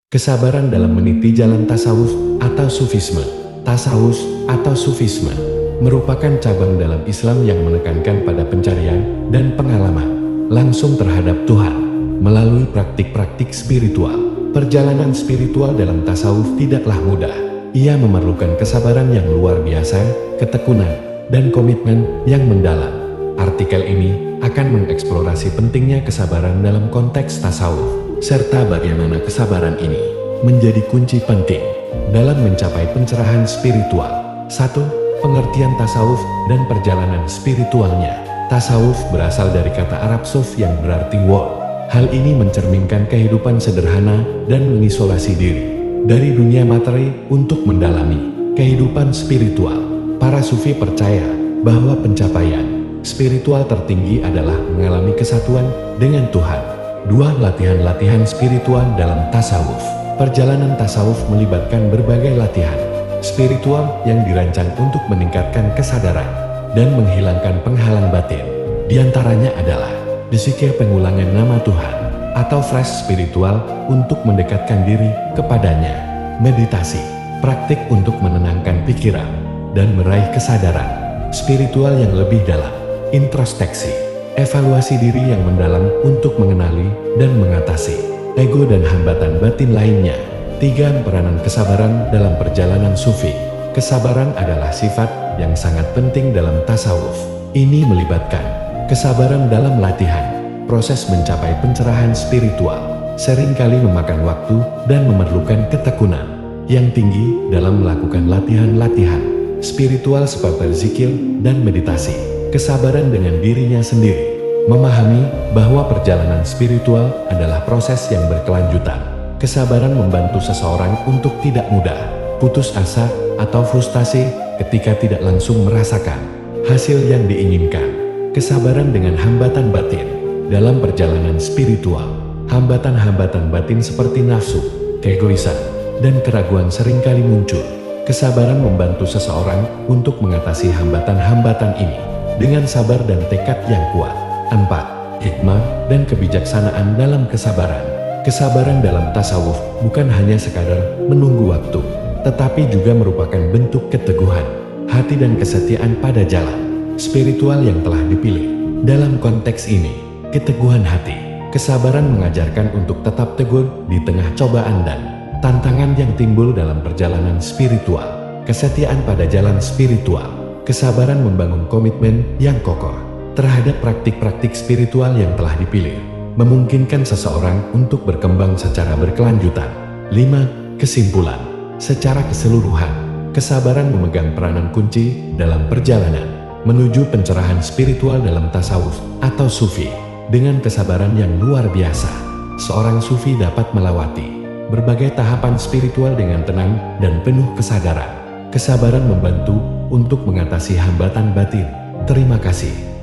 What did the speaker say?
Kesabaran dalam meniti jalan tasawuf atau sufisme. Tasawuf atau sufisme merupakan cabang dalam Islam yang menekankan pada pencarian dan pengalaman langsung terhadap Tuhan melalui praktik-praktik spiritual. Perjalanan spiritual dalam tasawuf tidaklah mudah. Ia memerlukan kesabaran yang luar biasa, ketekunan, dan komitmen yang mendalam. Artikel ini akan mengeksplorasi pentingnya kesabaran dalam konteks tasawuf, serta bagaimana kesabaran ini menjadi kunci penting dalam mencapai pencerahan spiritual. 1. Pengertian tasawuf dan perjalanan spiritualnya. Tasawuf berasal dari kata Arab suf yang berarti wall. Hal ini mencerminkan kehidupan sederhana dan mengisolasi diri dari dunia materi untuk mendalami kehidupan spiritual. Para sufi percaya bahwa pencapaian spiritual tertinggi adalah mengalami kesatuan dengan Tuhan. 2. Latihan-latihan spiritual dalam tasawuf. Perjalanan tasawuf melibatkan berbagai latihan spiritual yang dirancang untuk meningkatkan kesadaran dan menghilangkan penghalang batin. Di antaranya adalah zikir pengulangan nama Tuhan atau flash spiritual untuk mendekatkan diri kepadanya, meditasi, praktik untuk menenangkan pikiran dan meraih kesadaran spiritual yang lebih dalam, introspeksi, evaluasi diri yang mendalam untuk mengenali dan mengatasi ego dan hambatan batin lainnya. 3. Peranan kesabaran dalam perjalanan sufi. Kesabaran adalah sifat yang sangat penting dalam tasawuf. Ini melibatkan kesabaran dalam latihan. Proses mencapai pencerahan spiritual seringkali memakan waktu dan memerlukan ketekunan yang tinggi dalam melakukan latihan-latihan spiritual seperti zikir dan meditasi. Kesabaran dengan dirinya sendiri, memahami bahwa perjalanan spiritual adalah proses yang berkelanjutan. Kesabaran membantu seseorang untuk tidak mudah putus asa atau frustasi ketika tidak langsung merasakan hasil yang diinginkan. Kesabaran dengan hambatan batin dalam perjalanan spiritual. Hambatan-hambatan batin seperti nafsu, keegoisan, dan keraguan seringkali muncul. Kesabaran membantu seseorang untuk mengatasi hambatan-hambatan ini dengan sabar dan tekad yang kuat. 4. Hikmah dan kebijaksanaan dalam kesabaran. Kesabaran dalam tasawuf bukan hanya sekadar menunggu waktu, tetapi juga merupakan bentuk keteguhan hati dan kesetiaan pada jalan spiritual yang telah dipilih. Dalam konteks ini, keteguhan hati, kesabaran mengajarkan untuk tetap teguh di tengah cobaan dan tantangan yang timbul dalam perjalanan spiritual. Kesetiaan pada jalan spiritual, kesabaran membangun komitmen yang kokoh terhadap praktik-praktik spiritual yang telah dipilih, memungkinkan seseorang untuk berkembang secara berkelanjutan. 5. Kesimpulan. Secara keseluruhan, kesabaran memegang peranan kunci dalam perjalanan menuju pencerahan spiritual dalam tasawuf atau sufi. Dengan kesabaran yang luar biasa, seorang sufi dapat melewati berbagai tahapan spiritual dengan tenang dan penuh kesadaran. Kesabaran membantu untuk mengatasi hambatan batin. Terima kasih.